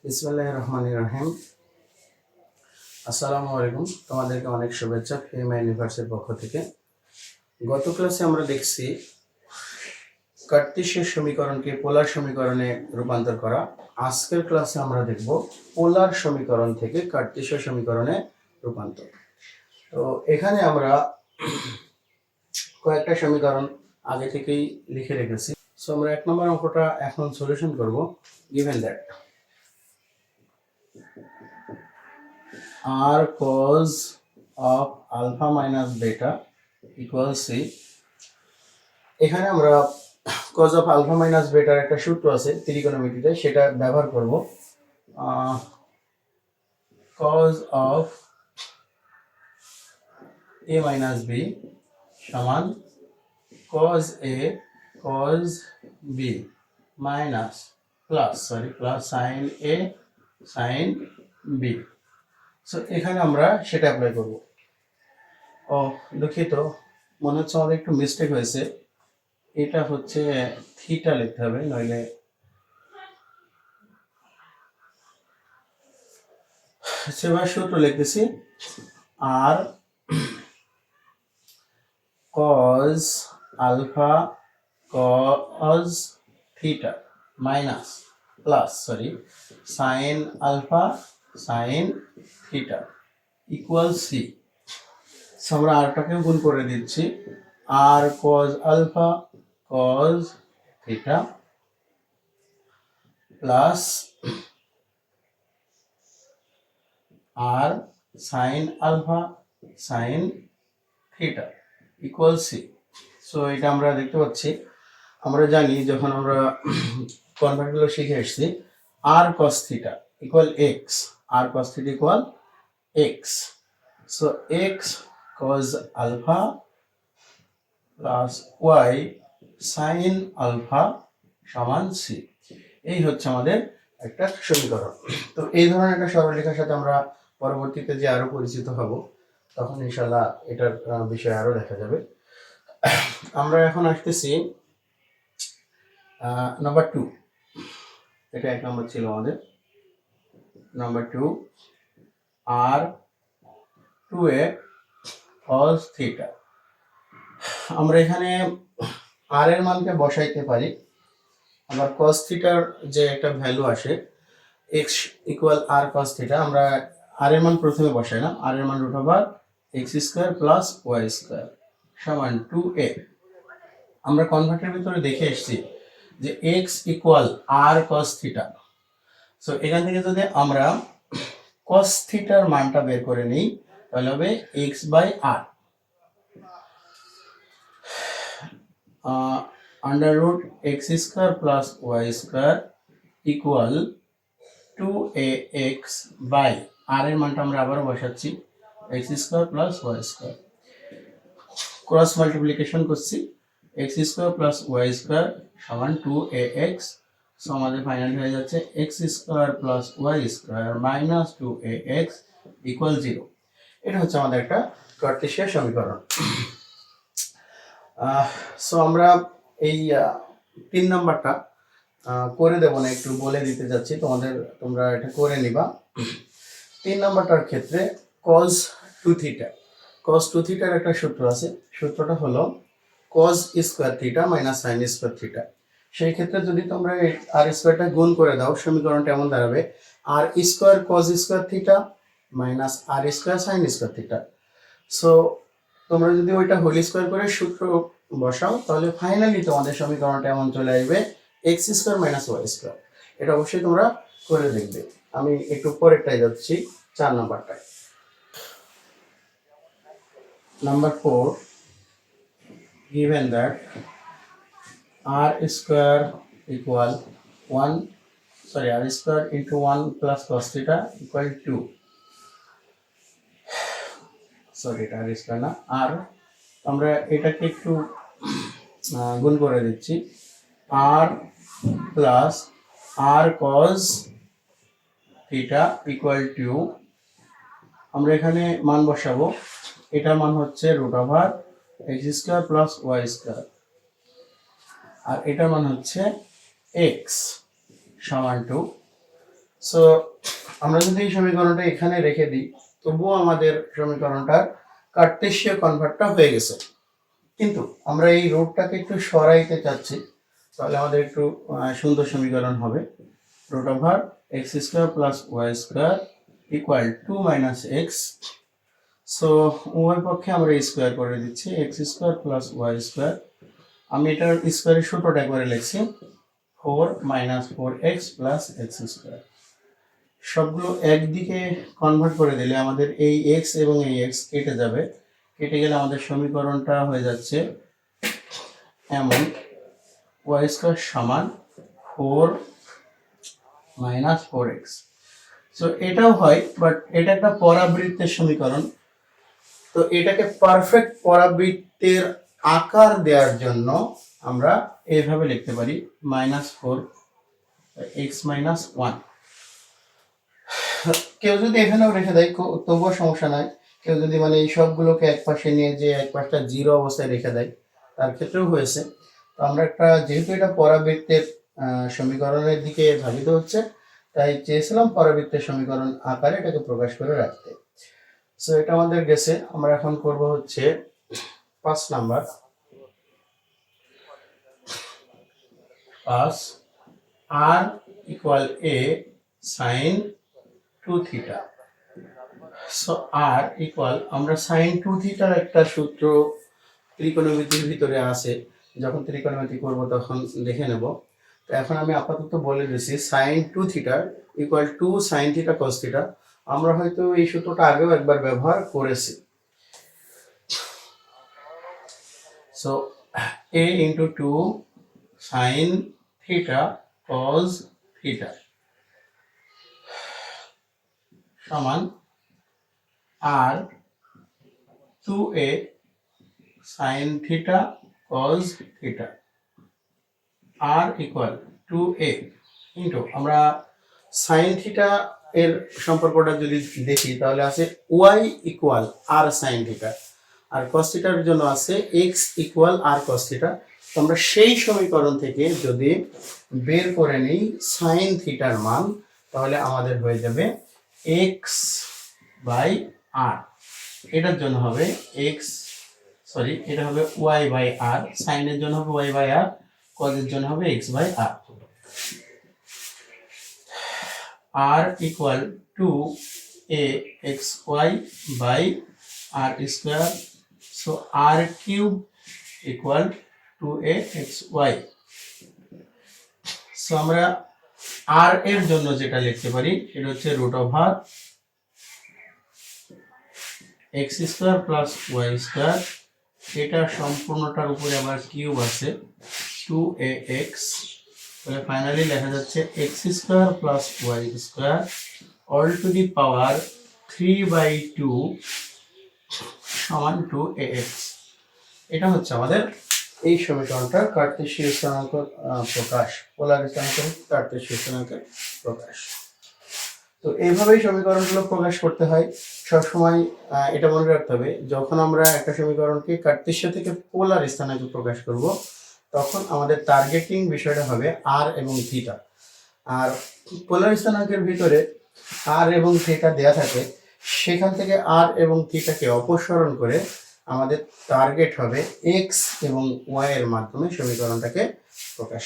বিসমিল্লাহির রহমানির রহিম। আসসালামু আলাইকুম। তোমাদেরকে অনেক শুভেচ্ছা ফিল্ম ইউনিভার্সিটির পক্ষ থেকে। গত ক্লাসে আমরা দেখছি কার্টেশীয় সমীকরণকে পোলার সমীকরণে রূপান্তর করা। আজকের ক্লাসে আমরা দেখব পোলার সমীকরণ থেকে কার্টেশীয় সমীকরণে রূপান্তর। তো এখানে আমরা কয়েকটা সমীকরণ আগে থেকেই লিখে রেখেছি। সো আমরা 1 নম্বর অঙ্কটা এখন সলিউশন করব। Given that r cos of alpha minus beta equals c। এখানে আমরা cos of alpha minus beta এর একটা সূত্র আছে ত্রিকোণমিতিতে, সেটা ব্যবহার করব। cos of a minus b সমান cos a cos b minus plus sin a sin b। So এখানে আমরা সেটা অ্যাপ্লাই করব। দুঃখিত, মনে হচ্ছে আমাদের একটু মিস্টেক হয়েছে। এটা হচ্ছে থিটা লিখতে হবে, নইলে সেভাবে সূত্র লিখতেছি। আর cos alpha cos theta minus plus sin alpha sin theta equal c। আমরা আরটাকে গুণ করে দিচ্ছি। r cos alpha cos theta plus r sin alpha sin theta equal c। So এটা আমরা দেখতে পাচ্ছি। আমরা জানি যখন আমরা কনভার্টগুলো শিখে এসেছি, r cos theta equal x, r cos theta equal x। So x cos alpha plus y sin alpha সমান c। এই হচ্ছে আমাদের একটা সমীকরণ। তো এই ধরনের একটা সরলরেখার সাথে আমরা পরবর্তীতে যে আরো পরিচিত হব, তখন ইনশাআল্লাহ এটার বিষয়ে আরো দেখা যাবে। আমরা এখন আসতেছি নাম্বার 2। এটা 1 নম্বর ছিল আমাদের। Number 2 r 2a cos theta। আমরা এখানে r এর মানকে বসাইতে পারি। আবার cos theta যে একটা ভ্যালু আসে x equal r cos theta, আমরা r এর মান প্রথমে বসাই না। r এর মান √x square plus y square সমান 2a। আমরা কনভার্টের ভিতরে দেখে এসেছি যে x equal r cos theta। So এখান থেকে যদি আমরা cos theta এর মানটা বের করে নিই, তাহলে হবে x by r under root x square plus y square equal 2ax by r এর মানটা আমরা আবার বসাচ্ছি x square plus y square, cross multiplication করছি। x square plus y square সমান 2ax। সো আমাদের ফাইনালি হয়ে যাচ্ছে x square plus y square minus 2ax equal 0। এটা হচ্ছে আমাদের একটা কার্টেশীয় সমীকরণ। সো আমরা এই 3 নাম্বারটা করে দেব না, একটু বলে দিতে যাচ্ছি তোমরা এটা করে নিবা। 3 নাম্বারটার ক্ষেত্রে cos 2 থিটা, cos 2 থিটার একটা সূত্র আছে। সূত্রটা হলো cos square theta minus sin square theta. সেই ক্ষেত্রে যদি তোমরা এই r স্কয়ারটা গুণ করে দাও, সমীকরণটা এমন দাঁড়াবে r square cos square theta minus r square sin square theta. So তোমরা যদি ওইটা হোল স্কয়ার করে সূত্র বসাও, তাহলে ফাইনালি তোমাদের সমীকরণটা এমন চলে আসবে x square minus y square. এটা অবশ্যই তোমরা করে দেখবে। আমি একটু পরেরটাই যাচ্ছি, 4 নাম্বারটায়। Number 4 given that r square equal r square into 1 plus cos theta equal 2। এটা r square না, r আমরা এটাকে একটু গুণ করে দিচ্ছি। r plus r cos theta equal 2। আমরা এখানে মান বসাবো। এটার মান হচ্ছে √x square plus y square, আর এটার মান হচ্ছে x সমান 2। সো আমরা যদি এই সমীকরণটা এখানে রেখে দিই তবুও আমাদের সমীকরণটার কার্টেসীয় কনভার্টটা হয়ে গেছে। কিন্তু আমরা এই রুটটাকে একটু সরাইতে চাচ্ছি, তাহলে আমাদের একটু সুন্দর সমীকরণ হবে। Root over x square plus y square equal 2 minus x. So উভয় পক্ষে আমরা স্কোয়ার করে দিচ্ছি, x square plus y square. আমি এটার স্কোয়ারের সূত্রটা একবারে লিখছি, 4 minus 4x plus x square. সবগুলো একদিকে কনভার্ট করে দিলে আমাদের এই x এবং এই x কেটে যাবে। কেটে গেলে আমাদের সমীকরণটা হয়ে যাচ্ছে এমন, y স্কোয়ার সমান 4 মাইনাস 4x। সো এটাও হয়, বাট এটা একটা পরাবৃত্তের সমীকরণ, তো এটাকে পারফেক্ট পরাবৃত্তের আকার দেওয়ার জন্য আমরা এইভাবে লিখতে পারি -4x - 1। কেউ যদি এখানেও রেখে দেয় তবুও সমস্যা নাই। কেউ যদি মানে এই সবগুলোকে এক পাশে নিয়ে যে এক পাশটা জিরো অবস্থায় রেখে দেয় তার ক্ষেত্রেও হয়েছে। তো আমরা একটা, যেহেতু এটা পরাবৃত্তের সমীকরণের দিকে ধাবিত হচ্ছে, তাই চেয়েছিলাম পরাবৃত্তের সমীকরণ আকারে এটাকে প্রকাশ করে রাখতে। সো এটা আমাদের গেছে। আমরা এখন করব হচ্ছে 5 number. 5 r = a sin 2 theta. So r equal, আমরা sin 2 থিটার একটা সূত্র ত্রিকোণমিতির ভিতরে আছে, যখন ত্রিকোণমিতি করব তখন দেখে নেব। তো এখন আমি আপাতত বলে দিচ্ছি sin 2 theta equal 2 sin theta cos theta. আমরা হয়তো এই সূত্রটা আগেও একবার ব্যবহার করেছি। So a × 2 sin theta cos theta সমান আর 2a sin theta cos theta. r equal 2a into, আমরা sin থিটা এর সম্পর্কটা যদি দেখি তাহলে আছে y equal r sin theta, আর cos থিটার জন্য আছে x equal r cos theta. তো আমরা সেই সমীকরণ থেকে যদি বের করে নিই sin থিটার মান, তাহলে আমাদের হয়ে যাবে x/r। এটার জন্য হবে এটা হবে y/r, sin এর জন্য হবে y/r, cos এর জন্য হবে x/r। r equal 2axy/r square. So r cube equal 2axy। So আমরা r এর জন্য যেটা লিখতে পারি সেটা হচ্ছে root over x square plus y square, এটা সম্পূর্ণটার উপরে আবার কিউব আছে 2ax, তাহলে ফাইনালি লেখা যাচ্ছে x square plus y square all to the power 3/2 সমান 2ax। এটা হচ্ছে আমাদের এই সমীকরণটার কার্টেসীয় স্থানাঙ্ক প্রকাশ, পোলার স্থানাঙ্কের কার্টেসীয় স্থানাঙ্কের প্রকাশ। তো এইভাবেই সমীকরণগুলো প্রকাশ করতে হয়। সবসময় এটা মনে রাখতে হবে, যখন আমরা একটা সমীকরণকে কার্টেসীয় থেকে পোলার স্থানাঙ্কে প্রকাশ করব তখন আমাদের টার্গেটিং বিষয়টা হবে আর এবং থিটা। আর পোলার স্থানাঙ্কের ভিতরে আর এবং থিটা দেয়া থাকে, সেখান থেকে আর এবং থিটাকে অপসারণ করে আমাদের টার্গেট হবে এক্স এবং ওয়াই এর মাধ্যমে সমীকরণটাকে প্রকাশ